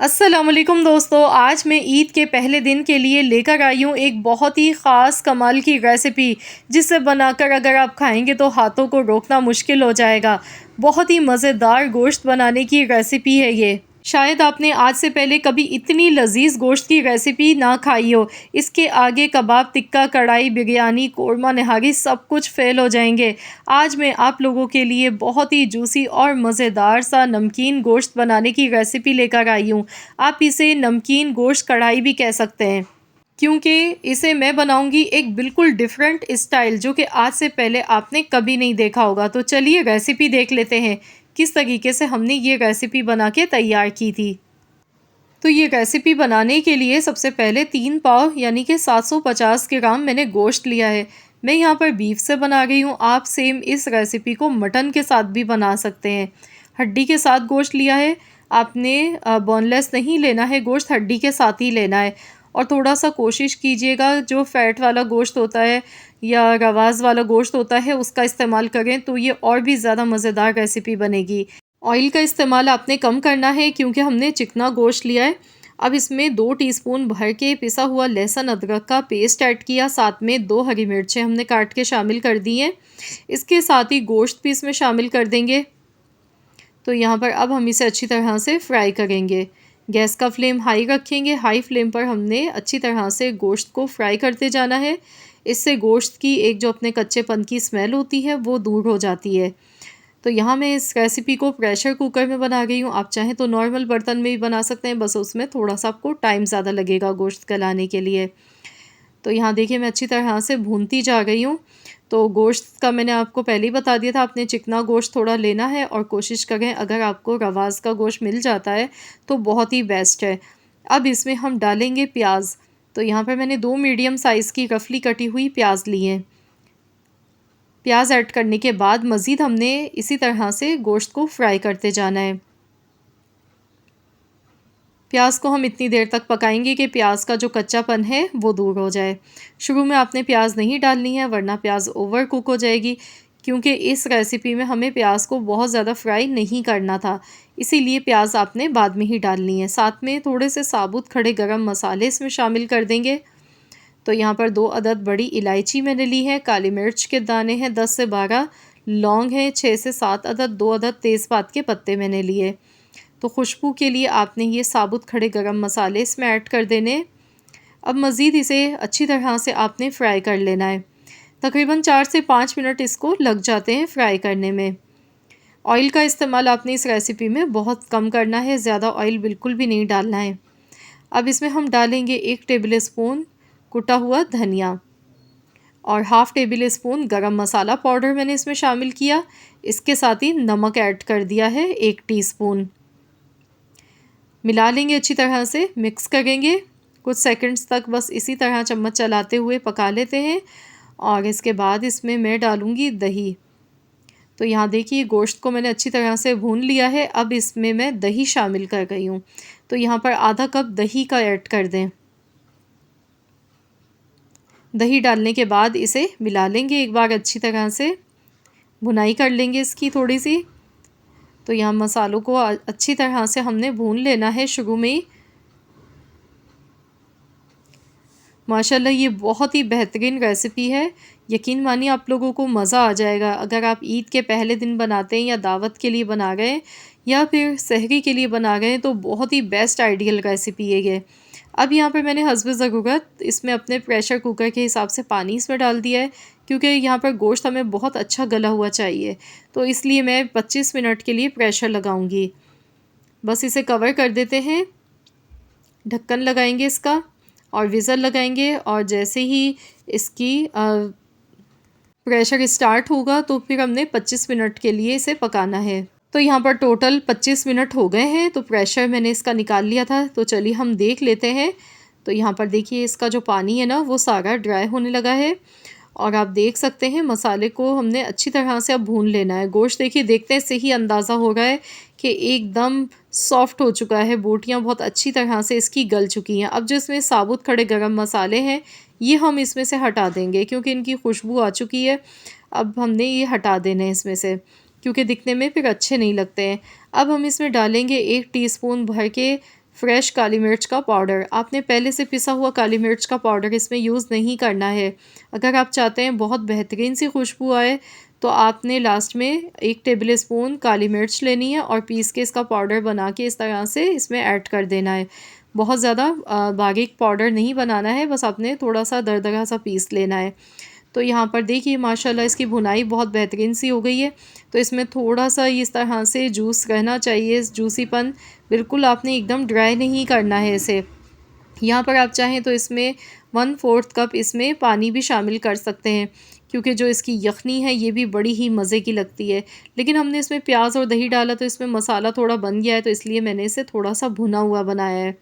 अस्सलाम वालेकुम दोस्तों, आज मैं ईद के पहले दिन के लिए लेकर आई हूँ एक बहुत ही ख़ास कमाल की रेसिपी, जिसे बनाकर अगर आप खाएंगे तो हाथों को रोकना मुश्किल हो जाएगा। बहुत ही मज़ेदार गोश्त बनाने की रेसिपी है ये। शायद आपने आज से पहले कभी इतनी लजीज गोश्त की रेसिपी ना खाई हो। इसके आगे कबाब, टिक्का, कढ़ाई, बिरयानी, कोरमा, नहारी सब कुछ फेल हो जाएंगे। आज मैं आप लोगों के लिए बहुत ही जूसी और मज़ेदार सा नमकीन गोश्त बनाने की रेसिपी लेकर आई हूँ। आप इसे नमकीन गोश्त कढ़ाई भी कह सकते हैं, क्योंकि इसे मैं बनाऊंगी एक बिल्कुल डिफरेंट स्टाइल, जो कि आज से पहले आपने कभी नहीं देखा होगा। तो चलिए रेसिपी देख लेते हैं किस तरीके से हमने ये रेसिपी बना के तैयार की थी। तो ये रेसिपी बनाने के लिए सबसे पहले 3 पाव यानी कि 750 ग्राम मैंने गोश्त लिया है। मैं यहाँ पर बीफ से बना रही हूँ। आप सेम इस रेसिपी को मटन के साथ भी बना सकते हैं। हड्डी के साथ गोश्त लिया है। आपने बोनलेस नहीं लेना है, गोश्त हड्डी के साथ ही लेना है। और थोड़ा सा कोशिश कीजिएगा जो फैट वाला गोश्त होता है या रवाज़ वाला गोश्त होता है उसका इस्तेमाल करें, तो ये और भी ज़्यादा मज़ेदार रेसिपी बनेगी। ऑयल का इस्तेमाल आपने कम करना है क्योंकि हमने चिकना गोश्त लिया है। अब इसमें 2 टीस्पून भर के पिसा हुआ लहसुन अदरक का पेस्ट ऐड किया, साथ में 2 हरी मिर्चें हमने काट के शामिल कर दी हैं। इसके साथ ही गोश्त भी इसमें शामिल कर देंगे। तो यहाँ पर अब हम इसे अच्छी तरह से फ्राई करेंगे। गैस का फ्लेम हाई रखेंगे। हाई फ्लेम पर हमने अच्छी तरह से गोश्त को फ्राई करते जाना है। इससे गोश्त की एक जो अपने कच्चेपन की स्मेल होती है वो दूर हो जाती है। तो यहाँ मैं इस रेसिपी को प्रेशर कुकर में बना गई हूँ। आप चाहें तो नॉर्मल बर्तन में भी बना सकते हैं, बस उसमें थोड़ा सा आपको टाइम ज़्यादा लगेगा गोश्त गलाने के लिए। तो यहाँ देखिए मैं अच्छी तरह से भूनती जा रही हूँ। तो गोश्त का मैंने आपको पहले ही बता दिया था, आपने चिकना गोश्त थोड़ा लेना है और कोशिश करें अगर आपको रवाज़ का गोश्त मिल जाता है तो बहुत ही बेस्ट है। अब इसमें हम डालेंगे प्याज। तो यहाँ पर मैंने 2 मीडियम साइज़ की रफली कटी हुई प्याज ली हैं। प्याज ऐड करने के बाद मज़ीद हमने इसी तरह से गोश्त को फ्राई करते जाना है। प्याज को हम इतनी देर तक पकाएंगे कि प्याज का जो कच्चापन है वो दूर हो जाए। शुरू में आपने प्याज नहीं डालनी है, वरना प्याज ओवर कुक हो जाएगी, क्योंकि इस रेसिपी में हमें प्याज को बहुत ज़्यादा फ्राई नहीं करना था। इसीलिए प्याज आपने बाद में ही डालनी है। साथ में थोड़े से साबुत खड़े गरम मसाले इसमें शामिल कर देंगे। तो यहाँ पर 2 अदद बड़ी इलायची मैंने ली है, काली मिर्च के दाने हैं 10 से 12, लौंग हैं 6 से 7 अदद, 2 अदद तेज़पात के पत्ते मैंने लिए। तो खुशबू के लिए आपने ये साबुत खड़े गरम मसाले इसमें ऐड कर देने। अब मज़ीद इसे अच्छी तरह से आपने फ्राई कर लेना है। तकरीबन 4 से 5 मिनट इसको लग जाते हैं फ्राई करने में। ऑयल का इस्तेमाल आपने इस रेसिपी में बहुत कम करना है, ज़्यादा ऑयल बिल्कुल भी नहीं डालना है। अब इसमें हम डालेंगे 1 टेबल स्पून कुटा हुआ धनिया और हाफ़ टेबल स्पून गरम मसाला पाउडर मैंने इसमें शामिल किया। इसके साथ ही नमक ऐड कर दिया है 1 टीस्पून। मिला लेंगे अच्छी तरह से, मिक्स करेंगे। कुछ सेकंड्स तक बस इसी तरह चम्मच चलाते हुए पका लेते हैं। और इसके बाद इसमें मैं डालूँगी दही। तो यहाँ देखिए गोश्त को मैंने अच्छी तरह से भून लिया है। अब इसमें मैं दही शामिल कर गई हूँ। तो यहाँ पर आधा कप दही का ऐड कर दें। दही डालने के बाद इसे मिला लेंगे एक बार अच्छी तरह से, भुनाई कर लेंगे इसकी थोड़ी सी। तो यहाँ मसालों को अच्छी तरह से हमने भून लेना है शुरू में ही। माशाल्लाह ये बहुत ही बेहतरीन रेसिपी है। यकीन मानिए आप लोगों को मज़ा आ जाएगा। अगर आप ईद के पहले दिन बनाते हैं या दावत के लिए बना गए या फिर सहरी के लिए बना गए तो बहुत ही बेस्ट आइडियल रेसिपी है ये। अब यहाँ पर मैंने हस्ब ज़रूरत इसमें अपने प्रेशर कुकर के हिसाब से पानी इसमें डाल दिया है, क्योंकि यहाँ पर गोश्त हमें बहुत अच्छा गला हुआ चाहिए। तो इसलिए मैं 25 मिनट के लिए प्रेशर लगाऊंगी। बस इसे कवर कर देते हैं, ढक्कन लगाएंगे इसका और विज़ल लगाएंगे। और जैसे ही इसकी प्रेशर स्टार्ट होगा तो फिर हमने 25 मिनट के लिए इसे पकाना है। तो यहाँ पर टोटल 25 मिनट हो गए हैं। तो प्रेशर मैंने इसका निकाल लिया था। तो चलिए हम देख लेते हैं। तो यहाँ पर देखिए इसका जो पानी है ना वो सारा ड्राई होने लगा है। और आप देख सकते हैं मसाले को हमने अच्छी तरह से अब भून लेना है। गोश्त देखिए देखते से ही अंदाज़ा हो रहा है कि एकदम सॉफ्ट हो चुका है। बोटियाँ बहुत अच्छी तरह से इसकी गल चुकी हैं। अब जो इसमें साबुत खड़े गरम मसाले हैं ये हम इसमें से हटा देंगे, क्योंकि इनकी खुशबू आ चुकी है। अब हमने ये हटा देने हैं इसमें से, क्योंकि दिखने में फिर अच्छे नहीं लगते हैं। अब हम इसमें डालेंगे 1 टीस्पून भर के फ्रेश काली मिर्च का पाउडर। आपने पहले से पिसा हुआ काली मिर्च का पाउडर इसमें यूज़ नहीं करना है। अगर आप चाहते हैं बहुत बेहतरीन सी खुशबू आए तो आपने लास्ट में 1 टेबल स्पून काली मिर्च लेनी है और पीस के इसका पाउडर बना के इस तरह से इसमें ऐड कर देना है। बहुत ज़्यादा बारीक पाउडर नहीं बनाना है, बस आपने थोड़ा-सा दरदरा सा पीस लेना है। तो यहाँ पर देखिए माशाल्लाह इसकी भुनाई बहुत बेहतरीन सी हो गई है। तो इसमें थोड़ा-सा इस तरह से जूस रहना चाहिए, जूसीपन। बिल्कुल आपने एकदम ड्राई नहीं करना है इसे। यहाँ पर आप चाहें तो इसमें 1/4 कप इसमें पानी भी शामिल कर सकते हैं, क्योंकि जो इसकी यखनी है ये भी बड़ी ही मज़े की लगती है। लेकिन हमने इसमें प्याज और दही डाला तो इसमें मसाला थोड़ा बन गया है, तो इसलिए मैंने इसे थोड़ा-सा भुना हुआ बनाया है।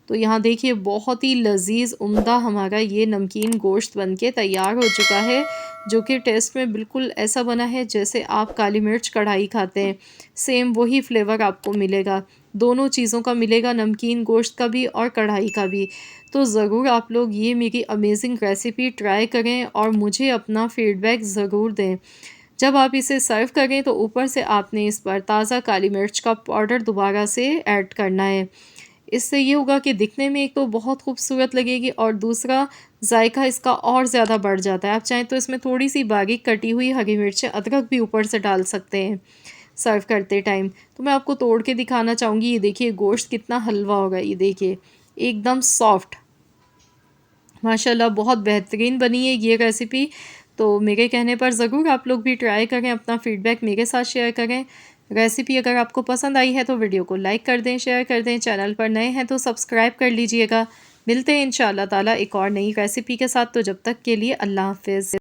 तो यहाँ देखिए बहुत ही लज़ीज़ उम्दा हमारा ये नमकीन गोश्त बनके तैयार हो चुका है, जो कि टेस्ट में बिल्कुल ऐसा बना है जैसे आप काली मिर्च कढ़ाई खाते हैं। सेम वही फ्लेवर आपको मिलेगा, दोनों चीज़ों का मिलेगा, नमकीन गोश्त का भी और कढ़ाई का भी। तो ज़रूर आप लोग ये मेरी अमेज़िंग रेसिपी ट्राई करें और मुझे अपना फ़ीडबैक ज़रूर दें। जब आप इसे सर्व करें तो ऊपर से आपने इस पर ताज़ा काली मिर्च का पाउडर दोबारा से ऐड करना है। इससे ये होगा कि दिखने में एक तो बहुत खूबसूरत लगेगी और दूसरा जायका इसका और ज़्यादा बढ़ जाता है। आप चाहें तो इसमें थोड़ी-सी बारीक कटी हुई हरी मिर्चें, अदरक भी ऊपर से डाल सकते हैं सर्व करते टाइम। तो मैं आपको तोड़ के दिखाना चाहूँगी, ये देखिए गोश्त कितना हलवा होगा, ये देखिए एकदम सॉफ्ट। माशाल्लाह बहुत बेहतरीन बनी है ये रेसिपी। तो मेरे कहने पर ज़रूर आप लोग भी ट्राई करें, अपना फ़ीडबैक मेरे साथ शेयर करें। रेसिपी अगर आपको पसंद आई है तो वीडियो को लाइक कर दें, शेयर कर दें। चैनल पर नए हैं तो सब्सक्राइब कर लीजिएगा। मिलते हैं इंशाअल्लाह ताला एक और नई रेसिपी के साथ। तो जब तक के लिए अल्लाह हाफ़िज़।